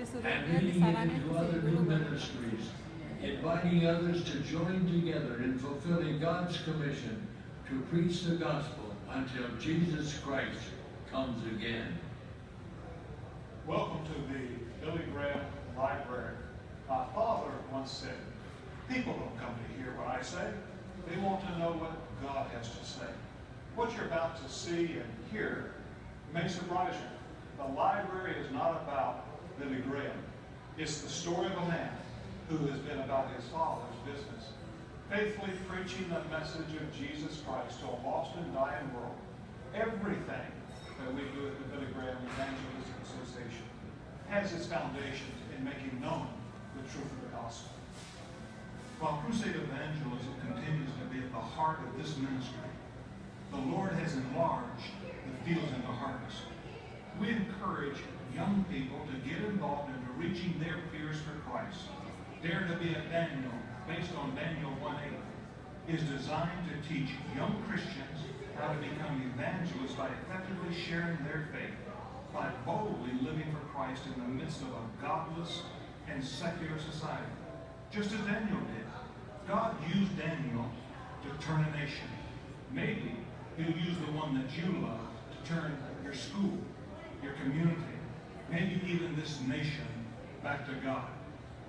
and seluruhnya di leading it Sarane into itu other dulu new baru. ministries, inviting others to join together in fulfilling God's commission to preach the gospel until Jesus Christ comes again. Welcome to the Billy Graham Library. My father once said, people don't come to hear what I say. They want to know what God has to say. What you're about to see and hear may surprise you. The library is not about Billy Graham. It's the story of a man who has been about his father's business, faithfully preaching the message of Jesus Christ to a lost and dying world. Everything that we do at the Billy Graham Evangelistic Association has its foundations in making known the truth of the gospel. While crusade evangelism continues to be at the heart of this ministry, the Lord has enlarged the fields in the harvest. We encourage young people to get involved into reaching their peers for Christ. Dare to be a Daniel, based on Daniel 1:8, is designed to teach young Christians how to become evangelists by effectively sharing their faith, by boldly living for Christ in the midst of a godless and secular society. Just as Daniel did. God used Daniel to turn a nation. Maybe he'll use the one that you love to turn your school, your community, maybe even this nation back to God.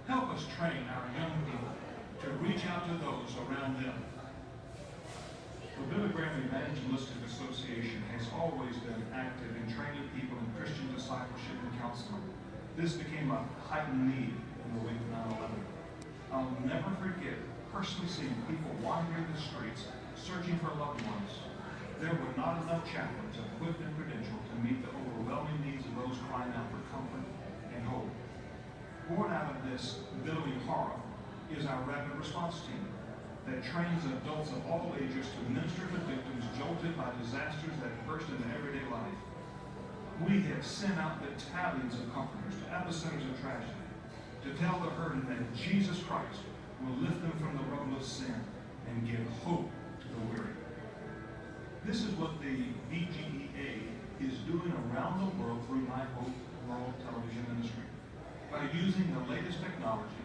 Help us train our young people to reach out to those around them. The Billy Graham Evangelistic Association has always been active in training people in Christian discipleship and counseling. This became a heightened need in the wake of 9/11. I'll never forget personally seeing people wandering the streets searching for loved ones. There were not enough chaplains equipped and credentialed to meet the overwhelming needs of those crying out for comfort and hope. Born out of this, Building Horror is our rapid response team that trains adults of all ages to minister to victims jolted by disasters that burst into everyday life. We have sent out battalions of comforters to epicenters of tragedy to tell the hurting that Jesus Christ will lift them from the rubble of sin and give hope to the weary. This is what the BGEA is doing around the world through My Hope World Television Ministry. By using the latest technology,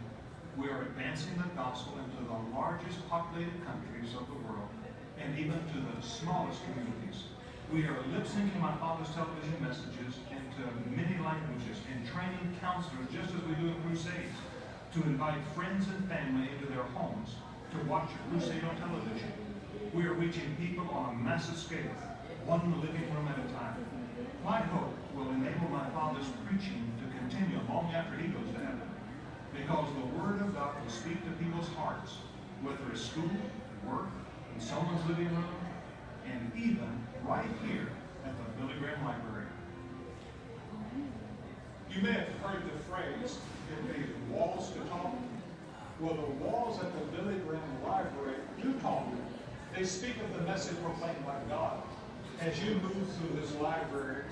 we are advancing the gospel into the largest populated countries of the world and even to the smallest communities. We are lip-syncing my father's television messages into many languages and training counselors just as we do in crusades to invite friends and family into their homes to watch a crusade on television. We are reaching people on a massive scale, one living room at a time. My hope will enable my father's preaching to continue long after he goes to heaven, because the Word of God will speak to people's hearts, whether it's school, work, in someone's living room, and even right here at the Billy Graham Library. You may have heard the phrase, "Did the walls to talk?" Well, the walls at the Billy Graham Library do talk. They speak of the message proclaimed by God. As you move through this library,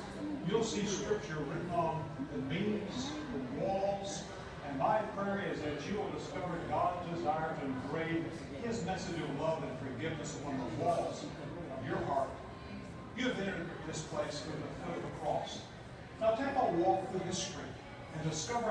you'll see scripture written on the meanings, the walls, and my prayer is that you will discover God's desire to engrave His message of love and forgiveness upon the walls of your heart. You have entered this place through the foot of the cross. Now take a walk through history and discover